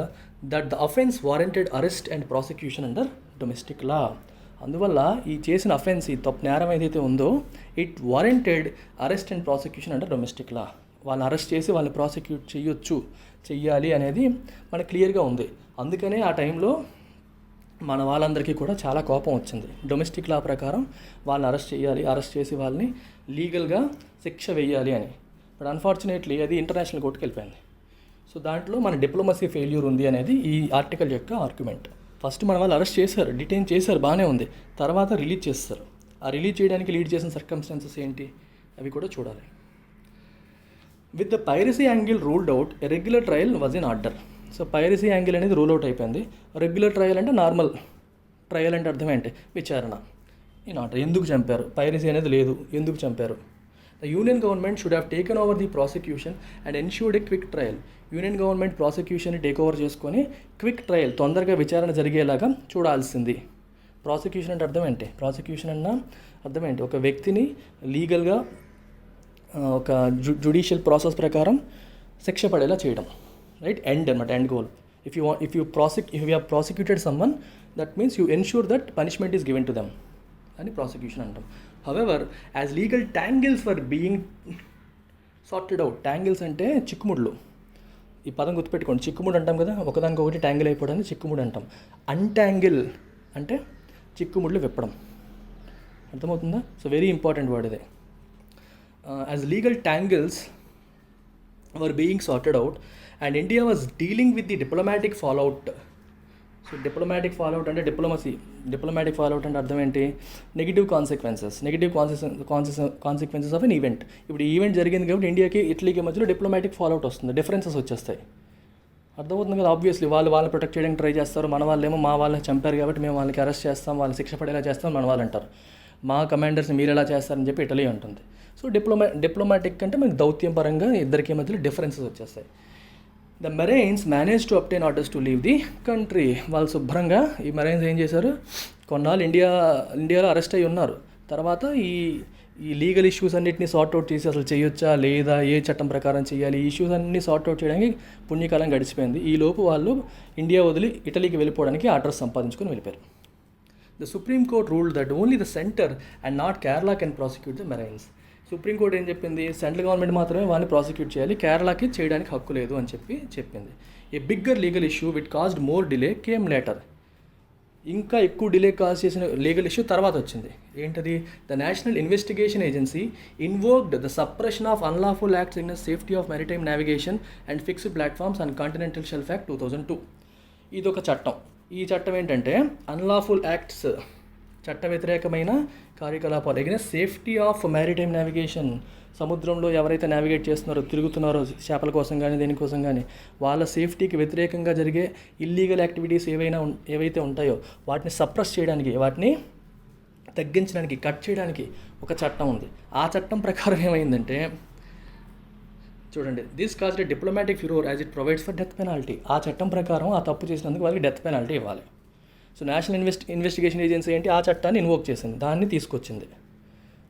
that the offence warranted arrest and prosecution under domestic law. అందువల్ల ఈ చేసిన అఫెన్స్, ఈ తప్పు నేరం ఏదైతే ఉందో, it warranted arrest and prosecution under domestic law. వాళ్ళని అరెస్ట్ చేసి వాళ్ళని ప్రాసిక్యూట్ చెయ్యాలి అనేది మనకు క్లియర్గా ఉంది. అందుకనే ఆ టైంలో మన వాళ్ళందరికీ కూడా చాలా కోపం వచ్చింది. డొమెస్టిక్ లా ప్రకారం వాళ్ళని అరెస్ట్ చేయాలి, అరెస్ట్ చేసి వాళ్ళని లీగల్గా శిక్ష వేయాలి అని. బట్ అన్ఫార్చునేట్లీ అది ఇంటర్నేషనల్ కోర్టుకి వెళ్ళిపోయింది. సో దాంట్లో మన డిప్లొమసీ ఫెయిల్యూర్ ఉంది అనేది ఈ ఆర్టికల్ యొక్క ఆర్గ్యుమెంట్. ఫస్ట్ మన వాళ్ళు అరెస్ట్ చేశారు, డిటైన్ చేశారు, బాగానే ఉంది, తర్వాత రిలీజ్ చేస్తారు. ఆ రిలీజ్ చేయడానికి లీడ్ చేసిన సర్కమ్స్టాన్సెస్ ఏంటి, అవి కూడా చూడాలి. With the piracy angle ruled out, regular trial was in order. So piracy angle అనేది రూల్ అవుట్ అయిపోయింది. రెగ్యులర్ ట్రయల్ అంటే నార్మల్ ట్రయల్ అంటే అర్థం ఏంటి, విచారణ ఇన్ ఆర్డర్. ఎందుకు చంపారు, పైరసీ అనేది లేదు, ఎందుకు చంపారు. The union government should have taken over the prosecution and ensured a quick trial. Union government ప్రాసిక్యూషన్ని టేక్ ఓవర్ చేసుకొని క్విక్ ట్రయల్, తొందరగా విచారణ జరిగేలాగా చూడాల్సింది. ప్రాసిక్యూషన్ అంటే అర్థం ఏంటి, ప్రాసిక్యూషన్ అన్న అర్థం ఏంటి, ఒక వ్యక్తిని లీగల్గా ఒక జుడిషియల్ ప్రాసెస్ ప్రకారం శిక్ష పడేలా చేయడం, రైట్, ఎండ్ అనమాట, end goal. If you have prosecuted someone, that means you ensure that punishment is given to them అని ప్రాసిక్యూషన్ అంటాం. However as legal tangles for being sorted out, tangles అంటే చిక్కుముడ్లు, ఈ పదం గుర్తుపెట్టుకోండి, చిక్కుముడు అంటాం కదా, ఒకదానికొకటి ట్యాంగిల్ అయిపోవడానికి చిక్కుముడు అంటాం. అన్ట్యాంగిల్ అంటే చిక్కుముడ్లు విప్పడం, అర్థమవుతుందా? సో వెరీ ఇంపార్టెంట్ వర్డ్ ఇదే. As legal tangles were being sorted out and India was dealing with the diplomatic fallout. So diplomatic fallout అంటే డిప్లొమాటిక్ ఫాలోఅవుట్ అంటే అర్థం ఏంటి, negative consequences of N event. ఇప్పుడు ఈవెంట్ జరిగింది కాబట్టి ఇండియాకి ఇటలీకి మధ్యలో డిప్లొమాటిక్ ఫాలోఅవుట్ వస్తుంది, డిఫరెన్సెస్ వచ్చేస్తాయి, అర్థమవుతుంది కదా. ఆబ్వియస్లీ వాళ్ళని ప్రొటెక్ట్ చేయడానికి ట్రై చేస్తారు, మన వాళ్ళేమో మా వాళ్ళని చంపారు కాబట్టి మేము వాళ్ళకి అరెస్ట్ చేస్తాం, వాళ్ళని శిక్ష పడేలా చేస్తాం మన వాళ్ళు అంటారు. మా కమాండర్స్ని మీరు ఎలా చేస్తారని చెప్పి ఇటలీ ఉంటుంది. సో డిప్లొమాటిక్ అంటే మనకి దౌత్యం పరంగా ఇద్దరికి మధ్యలో డిఫరెన్సెస్ వచ్చేస్తాయి. The marines manage to obtain orders to leave the country. వాళ్ళు శుభ్రంగా ఈ మెరైన్స్ ఏం చేశారు, కొన్నాళ్ళు ఇండియాలో అరెస్ట్ అయ్యి ఉన్నారు. తర్వాత ఈ లీగల్ ఇష్యూస్ అన్నింటినీ సార్ట్అవుట్ చేసి అసలు చేయొచ్చా లేదా, ఏ చట్టం ప్రకారం చేయాలి, ఈ ఇష్యూస్ అన్నీ సార్ట్అవుట్ చేయడానికి పుణ్యకాలం గడిచిపోయింది. ఈ లోపు వాళ్ళు ఇండియా వదిలి ఇటలీకి వెళ్ళిపోవడానికి ఆర్డర్స్ సంపాదించుకొని వెళ్ళిపోయారు. The Supreme Court ruled that only the center and not Kerala can prosecute the Marines. Supreme court ఏం చెప్పింది, సెంట్రల్ గవర్నమెంట్ మాత్రమే వాళ్ళని ప్రాసిక్యూట్ చేయాలి, కేరళకి చేయడానికి హక్కు లేదు అని చెప్పింది. A bigger legal issue which caused more delay came later. ఇంకా ఎక్కువ డిలే కాజ్ చేసిన లీగల్ ఇష్యూ తర్వాత వచ్చింది. ఏంటది, the National investigation Agency invoked the suppression of unlawful acts in safety of maritime navigation and fixed platforms and continental shelf act 2002. ఇది ఒక చట్టం. ఈ చట్టం ఏంటంటే అన్లాఫుల్ యాక్ట్స్ చట్ట వ్యతిరేకమైన కార్యకలాపాలు ఎగైన్స్ సేఫ్టీ ఆఫ్ మ్యారిటైమ్ నావిగేషన్. సముద్రంలో ఎవరైతే నావిగేట్ చేస్తున్నారో, తిరుగుతున్నారో చేపల కోసం కానీ దేనికోసం కానీ, వాళ్ళ సేఫ్టీకి వ్యతిరేకంగా జరిగే ఇల్లీగల్ యాక్టివిటీస్ ఏవైతే ఉంటాయో వాటిని సప్రెస్ చేయడానికి, వాటిని తగ్గించడానికి, కట్ చేయడానికి ఒక చట్టం ఉంది. ఆ చట్టం ప్రకారం ఏమైందంటే చూడండి, this caused a diplomatic furore as it provides for death penalty. ఆ చట్టం ప్రకారం ఆ తప్పు చేసినందుకు వాళ్ళకి డెత్ పెనాల్టీ ఇవ్వాలి. సో నేషనల్ ఇన్వెస్టిగేషన్ ఏజెన్సీ ఏంటి, ఆ చట్టాన్ని ఇన్వోక్ చేసింది, దాన్ని తీసుకొచ్చింది,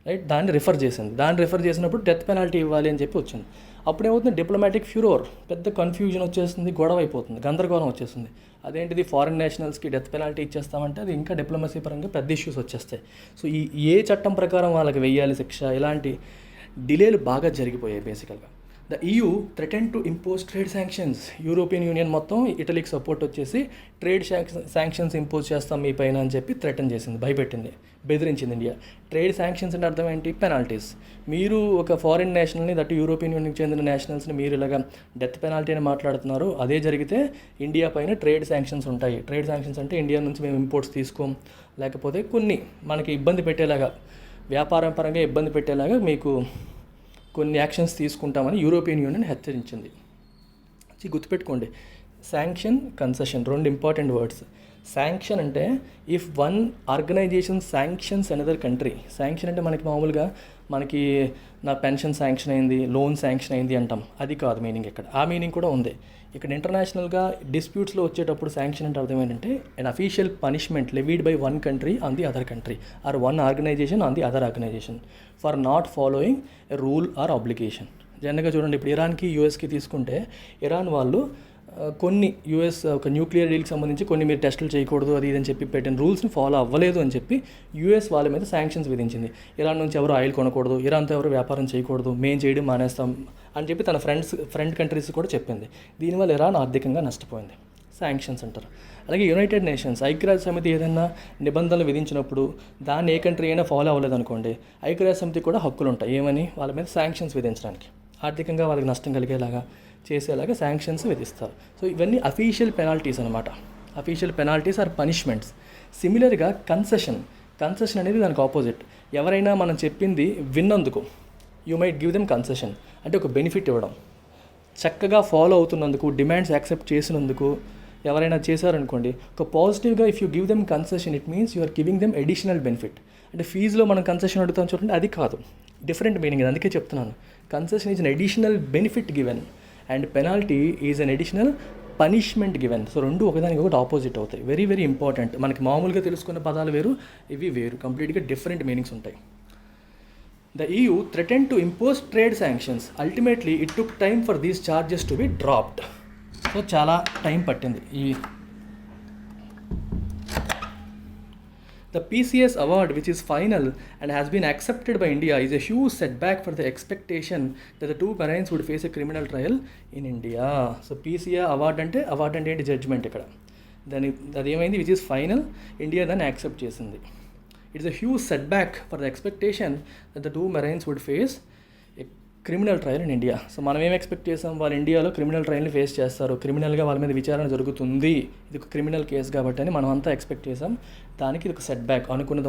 రైట్, దాన్ని రిఫర్ చేసింది. దాన్ని రిఫర్ చేసినప్పుడు డెత్ పెనాల్టీ ఇవ్వాలి అని చెప్పి వచ్చింది. అప్పుడేమవుతుంది, డిప్లొమాటిక్ ఫ్యూరోర్, పెద్ద కన్ఫ్యూజన్ వచ్చేస్తుంది, గొడవ అయిపోతుంది, గందరగోళం వచ్చేస్తుంది. అదేంటిది, ఫారిన్ నేషనల్స్కి డెత్ పెనాల్టీ ఇచ్చేస్తామంటే అది ఇంకా డిప్లొమసీ పరంగా పెద్ద ఇష్యూస్ వచ్చేస్తాయి. సో ఏ చట్టం ప్రకారం వాళ్ళకి వెయ్యాలి శిక్ష, ఇలాంటి డిలేలు బాగా జరిగిపోయాయి బేసికల్గా. The EU threatened to impose trade sanctions. European union మొత్తం ఇటలీకి సపోర్ట్ వచ్చేసి ట్రేడ్ శాంక్షన్స్ ఇంపోజ్ చేస్తాం మీ పైన అని చెప్పి థ్రెటన్ చేసింది, భయపెట్టింది, బెదిరించింది ఇండియా. ట్రేడ్ శాంక్షన్స్ అంటే అర్థం ఏంటి, పెనాల్టీస్. మీరు ఒక ఫారిన్ నేషనల్ని, దట్ యూరోపియన్ యూనియన్కి చెందిన నేషనల్స్ని మీరు ఇలాగా డెత్ పెనాల్టీ అని మాట్లాడుతున్నారు, అదే జరిగితే ఇండియా పైన ట్రేడ్ శాంక్షన్స్ ఉంటాయి. ట్రేడ్ శాంక్షన్స్ అంటే ఇండియా నుంచి మేము ఇంపోర్ట్స్ తీసుకోం, లేకపోతే కొన్ని మనకి ఇబ్బంది పెట్టేలాగా, వ్యాపారం పరంగా ఇబ్బంది పెట్టేలాగా మీకు కొన్ని యాక్షన్స్ తీసుకుంటామని యూరోపియన్ యూనియన్ హెచ్చరించింది. గుర్తుపెట్టుకోండి, శాంక్షన్, కన్సెషన్ రెండు ఇంపార్టెంట్ వర్డ్స్. శాంక్షన్ అంటే if one organisation sanctions another country. Sanction అంటే మామూలుగా మనకి నా పెన్షన్ శాంక్షన్ అయింది, లోన్ శాంక్షన్ అయింది అంటాం, అది కాదు మీనింగ్ ఇక్కడ. ఆ మీనింగ్ కూడా ఉంది ఇక్కడ. ఇంటర్నేషనల్గా డిస్ప్యూట్స్లో వచ్చేటప్పుడు శాంక్షన్ అంటే అర్థం ఏంటంటే an official punishment levied by one country on the other country or one organisation on the other organisation for not following a rule or obligation. జనరల్గా చూడండి, ఇప్పుడు ఇరాన్కి యూఎస్కి తీసుకుంటే, ఇరాన్ వాళ్ళు కొన్ని యూఎస్ ఒక న్యూక్లియర్ డీల్కి సంబంధించి కొన్ని మీరు టెస్టులు చేయకూడదు అది ఇదని చెప్పి పెట్టిన రూల్స్ని ఫాలో అవ్వలేదు అని చెప్పి యూఎస్ వాళ్ళ మీద శాంక్షన్స్ విధించింది. ఇరాన్ నుంచి ఎవరు ఆయిల్ కొనకూడదు, ఇరాన్తో ఎవరు వ్యాపారం చేయకూడదు, మేము చేయడం మానేస్తాం అని చెప్పి తన ఫ్రెండ్ కంట్రీస్ కూడా చెప్పింది. దీనివల్ల ఇరాన్ ఆర్థికంగా నష్టపోయింది. శాంక్షన్స్ అంటారు. అలాగే యునైటెడ్ నేషన్స్, ఐక్యరాజ్య సమితి ఏదైనా నిబంధనలు విధించినప్పుడు దాన్ని ఏ కంట్రీ అయినా ఫాలో అవ్వలేదు అనుకోండి, ఐక్యరాజ్య సమితి కూడా హక్కులు ఉంటాయి, ఏమని, వాళ్ళ మీద శాంక్షన్స్ విధించడానికి, ఆర్థికంగా వాళ్ళకి నష్టం కలిగేలాగా చేసేలాగా శాంక్షన్స్ విధిస్తారు. సో ఇవన్నీ అఫీషియల్ పెనాల్టీస్ అనమాట. Official penalties or punishments. సిమిలర్గా కన్సెషన్ అనేది దానికి ఆపోజిట్. ఎవరైనా మనం చెప్పింది విన్నందుకు you might give them concession, అంటే ఒక బెనిఫిట్ ఇవ్వడం. చక్కగా ఫాలో అవుతున్నందుకు, డిమాండ్స్ యాక్సెప్ట్ చేసినందుకు ఎవరైనా చేశారనుకోండి, ఒక పాజిటివ్గా if you give them concession it means you are giving them additional benefit. అంటే ఫీజులో మనం కన్సెషన్ అడుగుతాం చూడండి, అది కాదు, డిఫరెంట్ మీనింగ్. అందుకే చెప్తున్నాను, concession is an additional benefit given and penalty is an additional punishment given. So రెండు ఒకదానికి ఒకటి ఆపోజిట్ అవుతాయి. Very very important. మనకి మామూలుగా తెలుసుకున్న పదాలు వేరు, ఇవి వేరు, కంప్లీట్గా డిఫరెంట్ మీనింగ్స్ ఉంటాయి. The EU threatened to impose trade sanctions. Ultimately, it took time for these charges to be dropped. So చాలా టైం పట్టింది. The PCS award, which is final and has been accepted by India, is a huge setback for the expectation that the two Marines would face a criminal trial in India. So PCA award అంటే ఏంటి, judgement. ఇక్కడ అది ఏమైంది, which is final, India దాన్ని accept చేసింది. It's a huge setback for the expectation that the two Marines would face a criminal trial in India. So మనం ఏం expect చేసాం, వాళ్ళు ఇండియాలో క్రిమినల్ ట్రయల్ని ఫేస్ చేస్తారు, క్రిమినల్గా వాళ్ళ మీద విచారణ జరుగుతుంది, ఇది ఒక క్రిమినల్ కేసు కాబట్టి అని మనం అంతా ఎక్స్పెక్ట్ చేసాం. దానికి ఇది ఒక సెట్ బ్యాక్. అనుకున్న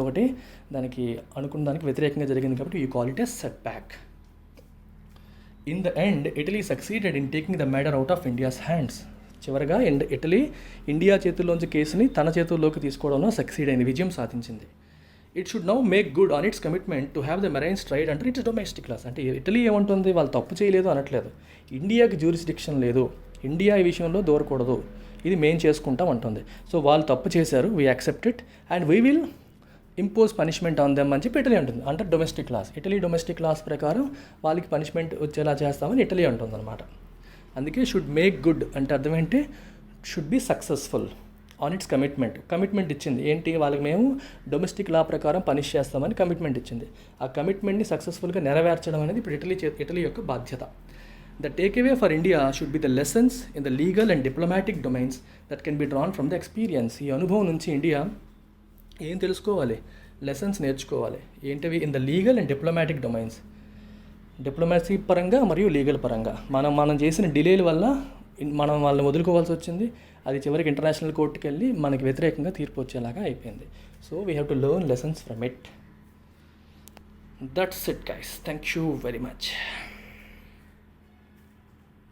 దానికి వ్యతిరేకంగా జరిగింది కాబట్టి you call it a set back. In the end Italy succeeded in taking the matter out of India's hands. చివరగా ఇటలీ ఇండియా చేతుల్లోంచి కేసుని తన చేతుల్లోకి తీసుకోవడంలో సక్సీడ్ అయింది, విజయం సాధించింది. It should now make good on its commitment to have the marines tried under its domestic laws. అంటే ఇటలీ ఏమంటుంది, వాళ్ళు తప్పు చేయలేదు అనట్లేదు, ఇండియాకి జ్యూరిస్డిక్షన్ లేదు, ఇండియా ఈ విషయంలో దూరకూడదు, ఇది మేము చేసుకుంటాం అంటుంది. సో వాళ్ళు తప్పు చేశారు, we accept it and we will impose punishment on them అని చెప్పి ఇటలీ అంటుంది. అంటే domestic laws, Italy domestic laws ప్రకారం వాళ్ళకి పనిష్మెంట్ వచ్చేలా చేస్తామని ఇటలీ అంటుంది అనమాట. అందుకే షుడ్ మేక్ గుడ్ అంటే అర్థం ఏంటి, should be successful on its commitment ఇచ్చింది. ఏంటి, వాళ్ళకి మేము డొమెస్టిక్ లా ప్రకారం పనిష్ చేస్తామని కమిట్మెంట్ ఇచ్చింది. ఆ కమిట్మెంట్ని సక్సెస్ఫుల్గా నెరవేర్చడం అనేది ఇప్పుడు ఇటలీ యొక్క బాధ్యత. The take away for India should be the lessons in the legal and diplomatic domains that can be drawn from the experience. ఈ అనుభవం నుంచి ఇండియా ఏం తెలుసుకోవాలి, లెసన్స్ నేర్చుకోవాలి. ఏంటివి, in the legal and diplomatic domains, డిప్లొమాసీ పరంగా మరియు లీగల్ పరంగా. మనం చేసిన డిలేల వల్ల మనం వాళ్ళని వదులుకోవాల్సి వచ్చింది. అది చివరికి ఇంటర్నేషనల్ కోర్టుకి వెళ్ళి మనకి వ్యతిరేకంగా తీర్పు వచ్చేలాగా అయిపోయింది. So we have to learn lessons from it. That's it guys. Thank you very much.